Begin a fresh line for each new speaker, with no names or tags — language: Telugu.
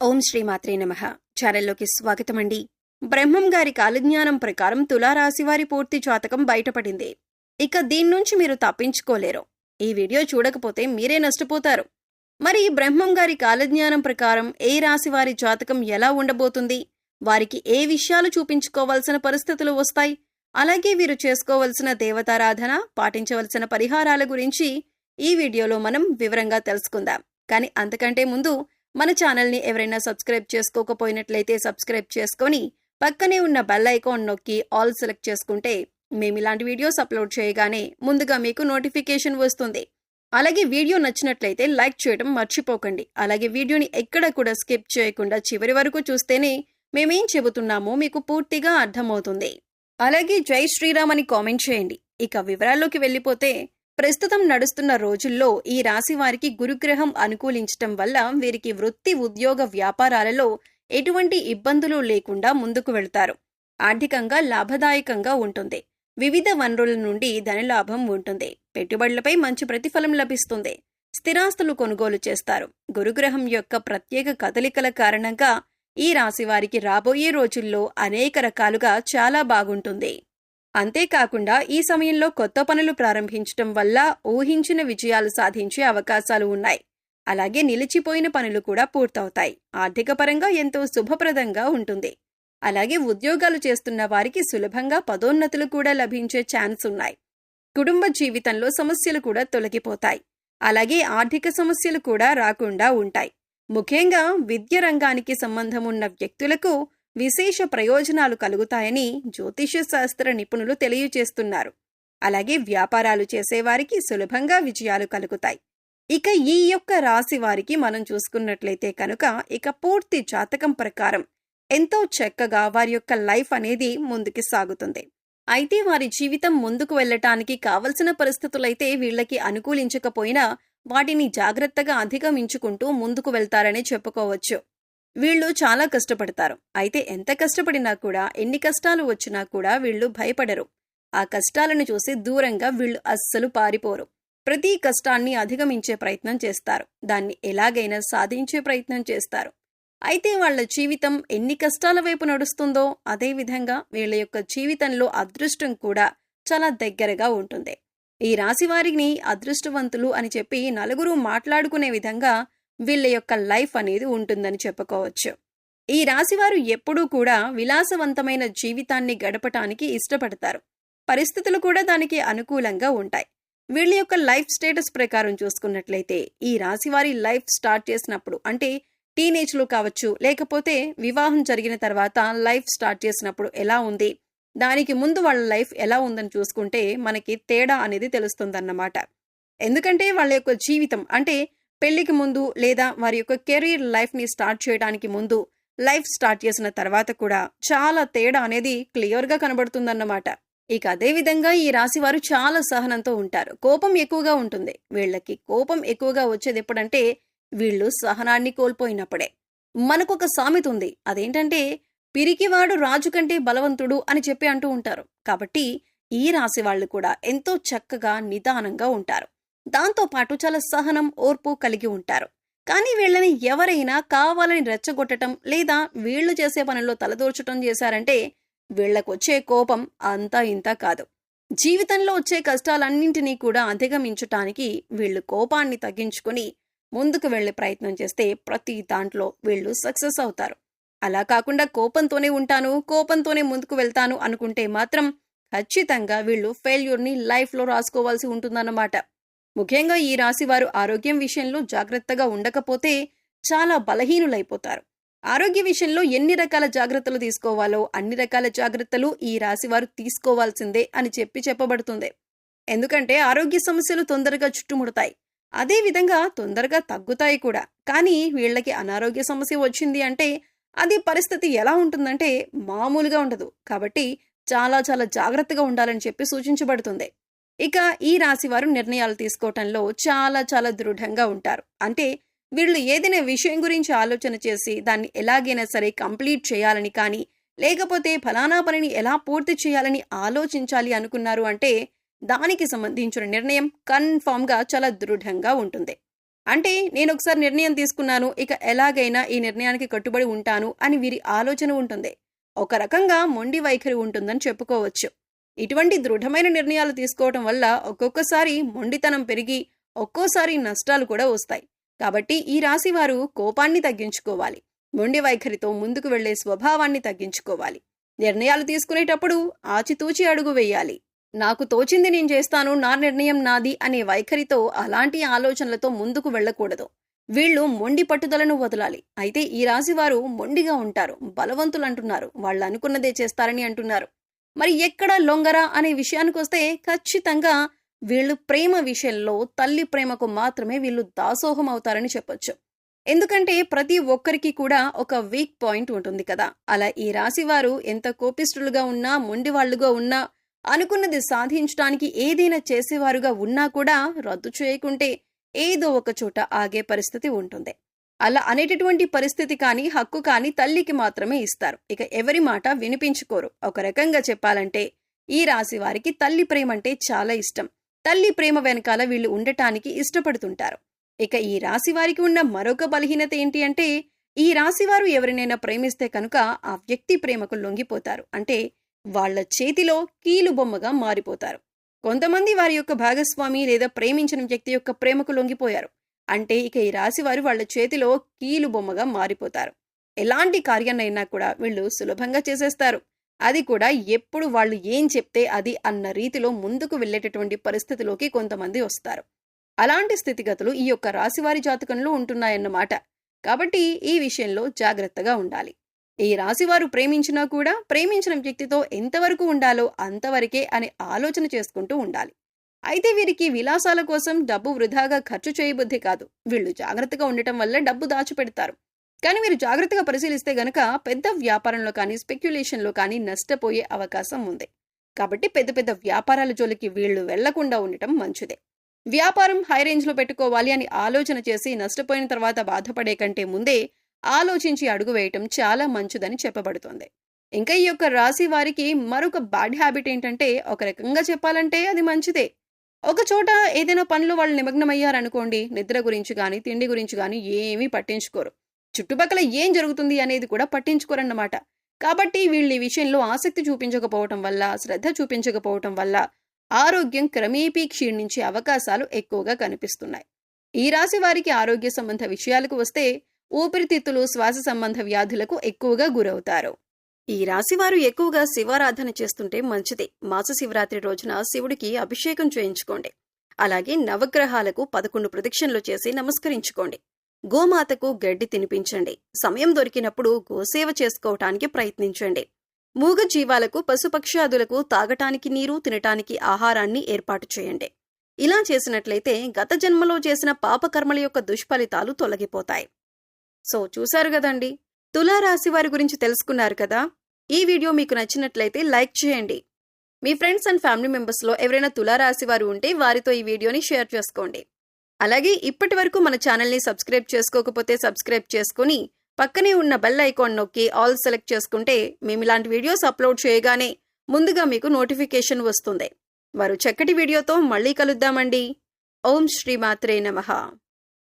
ఓం శ్రీ మాత్రే నమః. ఛానల్లోకి స్వాగతమండి. బ్రహ్మం గారి కాలజ్ఞానం ప్రకారం తులారాశివారి పూర్తి జాతకం బయటపడింది. ఇక దీని నుంచి మీరు తప్పించుకోలేరు. ఈ వీడియో చూడకపోతే మీరే నష్టపోతారు. మరి బ్రహ్మం గారి కాలజ్ఞానం ప్రకారం ఏ రాశి వారి జాతకం ఎలా ఉండబోతుంది, వారికి ఏ విషయాలు చూపించుకోవాల్సిన పరిస్థితులు వస్తాయి, అలాగే వీరు చేసుకోవలసిన దేవతారాధన, పాటించవలసిన పరిహారాల గురించి ఈ వీడియోలో మనం వివరంగా తెలుసుకుందాం. కానీ అంతకంటే ముందు మన ఛానల్ని ఎవరైనా సబ్స్క్రైబ్ చేసుకోకపోయినట్లయితే సబ్స్క్రైబ్ చేసుకొని పక్కనే ఉన్న బెల్ ఐకాన్ నొక్కి ఆల్ సెలెక్ట్ చేసుకుంటే మేము ఇలాంటి వీడియోస్ అప్లోడ్ చేయగానే ముందుగా మీకు నోటిఫికేషన్ వస్తుంది. అలాగే వీడియో నచ్చినట్లయితే లైక్ చేయడం మర్చిపోకండి. అలాగే వీడియోని ఎక్కడ కూడా స్కిప్ చేయకుండా చివరి వరకు చూస్తేనే మేమేం చెబుతున్నామో మీకు పూర్తిగా అర్థమవుతుంది. అలాగే జై శ్రీరామ్ అని కామెంట్ చేయండి. ఇక వివరాల్లోకి వెళ్ళిపోతే, ప్రస్తుతం నడుస్తున్న రోజుల్లో ఈ రాశి వారికి గురుగ్రహం అనుకూలించటం వల్ల వీరికి వృత్తి, ఉద్యోగ, వ్యాపారాలలో ఎటువంటి ఇబ్బందులు లేకుండా ముందుకు వెళ్తారు. ఆర్థికంగా లాభదాయకంగా ఉంటుంది. వివిధ వనరుల నుండి ధనలాభం ఉంటుంది. పెట్టుబడులపై మంచి ప్రతిఫలం లభిస్తుంది. స్థిరాస్తులు కొనుగోలు చేస్తారు. గురుగ్రహం యొక్క ప్రత్యేక కదలికల కారణంగా ఈ రాశి వారికి రాబోయే రోజుల్లో అనేక రకాలుగా చాలా బాగుంటుంది. అంతేకాకుండా ఈ సమయంలో కొత్త పనులు ప్రారంభించటం వల్ల ఊహించిన విజయాలు సాధించే అవకాశాలు ఉన్నాయి. అలాగే నిలిచిపోయిన పనులు కూడా పూర్తవుతాయి. ఆర్థిక పరంగా ఎంతో శుభప్రదంగా ఉంటుంది. అలాగే ఉద్యోగాలు చేస్తున్న వారికి సులభంగా పదోన్నతులు కూడా లభించే ఛాన్స్ ఉన్నాయి. కుటుంబ జీవితంలో సమస్యలు కూడా తొలగిపోతాయి. అలాగే ఆర్థిక సమస్యలు కూడా రాకుండా ఉంటాయి. ముఖ్యంగా విద్య రంగానికి సంబంధం ఉన్న వ్యక్తులకు విశేష ప్రయోజనాలు కలుగుతాయని జ్యోతిష శాస్త్ర నిపుణులు తెలియజేస్తున్నారు. అలాగే వ్యాపారాలు చేసేవారికి సులభంగా విజయాలు కలుగుతాయి. ఇక ఈ యొక్క రాశి వారికి మనం చూసుకున్నట్లయితే కనుక ఇక పూర్తి జాతకం ప్రకారం ఎంతో చక్కగా వారి యొక్క లైఫ్ అనేది ముందుకు సాగుతుంది. అయితే వారి జీవితం ముందుకు వెళ్ళటానికి కావలసిన పరిస్థితులైతే వీళ్ళకి అనుకూలించకపోయినా వాటిని జాగ్రత్తగా అధిగమించుకుంటూ ముందుకు వెళ్తారని చెప్పుకోవచ్చు. వీళ్ళు చాలా కష్టపడతారు. అయితే ఎంత కష్టపడినా కూడా, ఎన్ని కష్టాలు వచ్చినా కూడా వీళ్ళు భయపడరు. ఆ కష్టాలను చూసి దూరంగా వీళ్ళు అస్సలు పారిపోరు. ప్రతి కష్టాన్ని అధిగమించే ప్రయత్నం చేస్తారు. దాన్ని ఎలాగైనా సాధించే ప్రయత్నం చేస్తారు. అయితే వాళ్ళ జీవితం ఎన్ని కష్టాల వైపు నడుస్తుందో అదేవిధంగా వీళ్ళ యొక్క జీవితంలో అదృష్టం కూడా చాలా దగ్గరగా ఉంటుంది. ఈ రాశి వారిని అదృష్టవంతులు అని చెప్పి నలుగురు మాట్లాడుకునే విధంగా వీళ్ళ యొక్క లైఫ్ అనేది ఉంటుందని చెప్పుకోవచ్చు. ఈ రాశివారు ఎప్పుడూ కూడా విలాసవంతమైన జీవితాన్ని గడపటానికి ఇష్టపడతారు. పరిస్థితులు కూడా దానికి అనుకూలంగా ఉంటాయి. వీళ్ళ యొక్క లైఫ్ స్టేటస్ ప్రకారం చూసుకున్నట్లయితే ఈ రాశివారి లైఫ్ స్టార్ట్ చేసినప్పుడు, అంటే టీనేజ్లో కావచ్చు, లేకపోతే వివాహం జరిగిన తర్వాత లైఫ్ స్టార్ట్ చేసినప్పుడు ఎలా ఉంది, దానికి ముందు వాళ్ళ లైఫ్ ఎలా ఉందని చూసుకుంటే మనకి తేడా అనేది తెలుస్తుందన్నమాట. ఎందుకంటే వాళ్ళ యొక్క జీవితం, అంటే పెళ్లికి ముందు లేదా వారి యొక్క కెరీర్ లైఫ్ని స్టార్ట్ చేయడానికి ముందు, లైఫ్ స్టార్ట్ చేసిన తర్వాత కూడా చాలా తేడా అనేది క్లియర్గా కనబడుతుందన్నమాట. ఇక అదే విధంగా ఈ రాశి వారు చాలా సహనంతో ఉంటారు. కోపం ఎక్కువగా ఉంటుంది. వీళ్ళకి కోపం ఎక్కువగా వచ్చేది ఎప్పుడంటే వీళ్ళు సహనాన్ని కోల్పోయినప్పుడే. మనకొక సామెత ఉంది. అదేంటంటే పిరికివాడు రాజు కంటే బలవంతుడు అని చెప్పి అంటూ ఉంటారు. కాబట్టి ఈ రాశి వాళ్ళు కూడా ఎంతో చక్కగా నిదానంగా ఉంటారు. దాంతోపాటు చాలా సహనం, ఓర్పు కలిగి ఉంటారు. కానీ వీళ్ళని ఎవరైనా కావాలని రెచ్చగొట్టడం లేదా వీళ్ళు చేసే పనుల్లో తలదూర్చడం చేశారంటే వీళ్ళకొచ్చే కోపం అంతా ఇంత కాదు. జీవితంలో వచ్చే కష్టాలన్నింటినీ కూడా అధిగమించటానికి వీళ్ళు కోపాన్ని తగ్గించుకుని ముందుకు వెళ్లే ప్రయత్నం చేస్తే ప్రతి దాంట్లో వీళ్ళు సక్సెస్ అవుతారు. అలా కాకుండా కోపంతోనే ఉంటాను, కోపంతోనే ముందుకు వెళ్తాను అనుకుంటే మాత్రం ఖచ్చితంగా వీళ్ళు ఫెయిల్యూర్ని లైఫ్లో రాసుకోవాల్సి ఉంటుందన్నమాట. ముఖ్యంగా ఈ రాశి వారు ఆరోగ్యం విషయంలో జాగ్రత్తగా ఉండకపోతే చాలా బలహీనులైపోతారు. ఆరోగ్య విషయంలో ఎన్ని రకాల జాగ్రత్తలు తీసుకోవాలో అన్ని రకాల జాగ్రత్తలు ఈ రాశి వారు తీసుకోవాల్సిందే అని చెప్పబడుతుంది. ఎందుకంటే ఆరోగ్య సమస్యలు తొందరగా చుట్టుముడతాయి. అదే విధంగా తొందరగా తగ్గుతాయి కూడా. కానీ వీళ్ళకి అనారోగ్య సమస్య వచ్చింది అంటే అది పరిస్థితి ఎలా ఉంటుందంటే మామూలుగా ఉండదు. కాబట్టి చాలా చాలా జాగ్రత్తగా ఉండాలని చెప్పి సూచించబడుతుంది. ఇక ఈ రాశి వారు నిర్ణయాలు తీసుకోవటంలో చాలా చాలా దృఢంగా ఉంటారు. అంటే వీళ్ళు ఏదైనా విషయం గురించి ఆలోచన చేసి దాన్ని ఎలాగైనా సరే కంప్లీట్ చేయాలని కానీ, లేకపోతే ఫలానా పనిని ఎలా పూర్తి చేయాలని ఆలోచించాలి అనుకున్నారు అంటే దానికి సంబంధించిన నిర్ణయం కన్ఫామ్గా చాలా దృఢంగా ఉంటుంది. అంటే నేనొకసారి నిర్ణయం తీసుకున్నాను, ఇక ఎలాగైనా ఈ నిర్ణయానికి కట్టుబడి ఉంటాను అని వీరి ఆలోచన ఉంటుంది. ఒక రకంగా మొండి వైఖరి ఉంటుందని చెప్పుకోవచ్చు. ఇటువంటి దృఢమైన నిర్ణయాలు తీసుకోవటం వల్ల ఒక్కొక్కసారి మొండితనం పెరిగి ఒక్కోసారి నష్టాలు కూడా వస్తాయి. కాబట్టి ఈ రాశివారు కోపాన్ని తగ్గించుకోవాలి. మొండి వైఖరితో ముందుకు వెళ్లే స్వభావాన్ని తగ్గించుకోవాలి. నిర్ణయాలు తీసుకునేటప్పుడు ఆచితూచి అడుగు వేయాలి. నాకు తోచింది నేను చేస్తాను, నా నిర్ణయం నాది అనే వైఖరితో, అలాంటి ఆలోచనలతో ముందుకు వెళ్లకూడదు. వీళ్ళు మొండి పట్టుదలను వదలాలి. అయితే ఈ రాశివారు మొండిగా ఉంటారు, బలవంతులు అంటున్నారు, వాళ్ళు అనుకున్నదే చేస్తారని అంటున్నారు. మరి ఎక్కడ లొంగరా అనే విషయానికొస్తే ఖచ్చితంగా వీళ్ళు ప్రేమ విషయంలో తల్లి ప్రేమకు మాత్రమే వీళ్ళు దాసోహం అవుతారని చెప్పొచ్చు. ఎందుకంటే ప్రతి ఒక్కరికి కూడా ఒక వీక్ పాయింట్ ఉంటుంది కదా. అలా ఈ రాశివారు ఎంత కోపిష్ఠులుగా ఉన్నా, మొండివాళ్లుగా ఉన్నా, అనుకున్నది సాధించడానికి ఏదైనా చేసేవారుగా ఉన్నా కూడా రద్దు చేయకుంటే ఏదో ఒక చోట ఆగే పరిస్థితి ఉంటుంది. అలా అనేటటువంటి పరిస్థితి కానీ, హక్కు కానీ తల్లికి మాత్రమే ఇస్తారు. ఇక ఎవరి మాట వినిపించుకోరు. ఒక రకంగా చెప్పాలంటే ఈ రాశి వారికి తల్లి ప్రేమ అంటే చాలా ఇష్టం. తల్లి ప్రేమ వెనకాల వీళ్ళు ఉండటానికి ఇష్టపడుతుంటారు. ఇక ఈ రాశి వారికి ఉన్న మరొక బలహీనత ఏంటి అంటే, ఈ రాశివారు ఎవరినైనా ప్రేమిస్తే కనుక ఆ వ్యక్తి ప్రేమకు లొంగిపోతారు. అంటే వాళ్ల చేతిలో కీలు బొమ్మగా మారిపోతారు. కొంతమంది వారి యొక్క భాగస్వామి లేదా ప్రేమించిన వ్యక్తి యొక్క ప్రేమకు లొంగిపోయారు అంటే ఇక ఈ రాశివారు వాళ్ల చేతిలో కీలు బొమ్మగా మారిపోతారు. ఎలాంటి కార్యాన్నైనా కూడా వీళ్ళు సులభంగా చేసేస్తారు. అది కూడా ఎప్పుడు వాళ్ళు ఏం చెప్తే అది అన్న రీతిలో ముందుకు వెళ్లేటటువంటి పరిస్థితిలోకి కొంతమంది వస్తారు. అలాంటి స్థితిగతులు ఈ యొక్క రాశివారి జాతకంలో ఉంటున్నాయన్నమాట. కాబట్టి ఈ విషయంలో జాగ్రత్తగా ఉండాలి. ఈ రాశివారు ప్రేమించినా కూడా ప్రేమించిన వ్యక్తితో ఎంతవరకు ఉండాలో అంతవరకే అని ఆలోచన చేసుకుంటూ ఉండాలి. అయితే వీరికి విలాసాల కోసం డబ్బు వృధాగా ఖర్చు చేయబుద్ధి కాదు. వీళ్ళు జాగ్రత్తగా ఉండటం వల్ల డబ్బు దాచిపెడతారు. కానీ మీరు జాగ్రత్తగా పరిశీలిస్తే గనక పెద్ద వ్యాపారంలో కానీ, స్పెక్యులేషన్లో కానీ నష్టపోయే అవకాశం ఉంది. కాబట్టి పెద్ద పెద్ద వ్యాపారాల జోలికి వీళ్ళు వెళ్లకుండా ఉండటం మంచిదే. వ్యాపారం హై రేంజ్లో పెట్టుకోవాలి అని ఆలోచన చేసి నష్టపోయిన తర్వాత బాధపడే కంటే ముందే ఆలోచించి అడుగు వేయటం చాలా మంచిదని చెప్పబడుతోంది. ఇంకా ఈ యొక్క రాశి వారికి మరొక బ్యాడ్ హ్యాబిట్ ఏంటంటే, ఒక రకంగా చెప్పాలంటే అది మంచిదే. ఒక చోట ఏదైనా పనిలో వాళ్ళు నిమగ్నమయ్యారనుకోండి, నిద్ర గురించి కానీ, తిండి గురించి కానీ ఏమీ పట్టించుకోరు. చుట్టుపక్కల ఏం జరుగుతుంది అనేది కూడా పట్టించుకోరన్నమాట. కాబట్టి వీళ్ళు ఈ విషయంలో ఆసక్తి చూపించకపోవటం వల్ల, శ్రద్ధ చూపించకపోవటం వల్ల ఆరోగ్యం క్రమేపీ క్షీణించే అవకాశాలు ఎక్కువగా కనిపిస్తున్నాయి. ఈ రాశి వారికి ఆరోగ్య సంబంధ విషయాలకు వస్తే ఊపిరితిత్తులు, శ్వాస సంబంధ వ్యాధులకు ఎక్కువగా గురవుతారు. ఈ రాశివారు ఎక్కువగా శివారాధన చేస్తుంటే మంచిది. మాస శివరాత్రి రోజున శివుడికి అభిషేకం చేయించుకోండి. అలాగే నవగ్రహాలకు 11 ప్రదక్షిణలు చేసి నమస్కరించుకోండి. గోమాతకు గడ్డి తినిపించండి. సమయం దొరికినప్పుడు గోసేవ చేసుకోవటానికి ప్రయత్నించండి. మూగ జీవాలకు, పశుపక్ష్యాదులకు తాగటానికి నీరు, తినటానికి ఆహారాన్ని ఏర్పాటు చేయండి. ఇలా చేసినట్లయితే గత జన్మలో చేసిన పాపకర్మల యొక్క దుష్ఫలితాలు తొలగిపోతాయి. సో చూశారు కదండి, తులారాశి వారి గురించి తెలుసుకున్నారు కదా. ఈ వీడియో మీకు నచ్చినట్లయితే లైక్ చేయండి. మీ ఫ్రెండ్స్ అండ్ ఫ్యామిలీ మెంబర్స్లో ఎవరైనా తులారాశి వారు ఉంటే వారితో ఈ వీడియోని షేర్ చేసుకోండి. అలాగే ఇప్పటి వరకు మన ఛానల్ని సబ్స్క్రైబ్ చేసుకోకపోతే సబ్స్క్రైబ్ చేసుకుని పక్కనే ఉన్న బెల్ ఐకాన్ నొక్కి ఆల్ సెలెక్ట్ చేసుకుంటే మేము ఇలాంటి వీడియోస్ అప్లోడ్ చేయగానే ముందుగా మీకు నోటిఫికేషన్ వస్తుంది. వారు చక్కటి వీడియోతో మళ్ళీ కలుద్దామండి. ఓం శ్రీ మాత్రే నమః.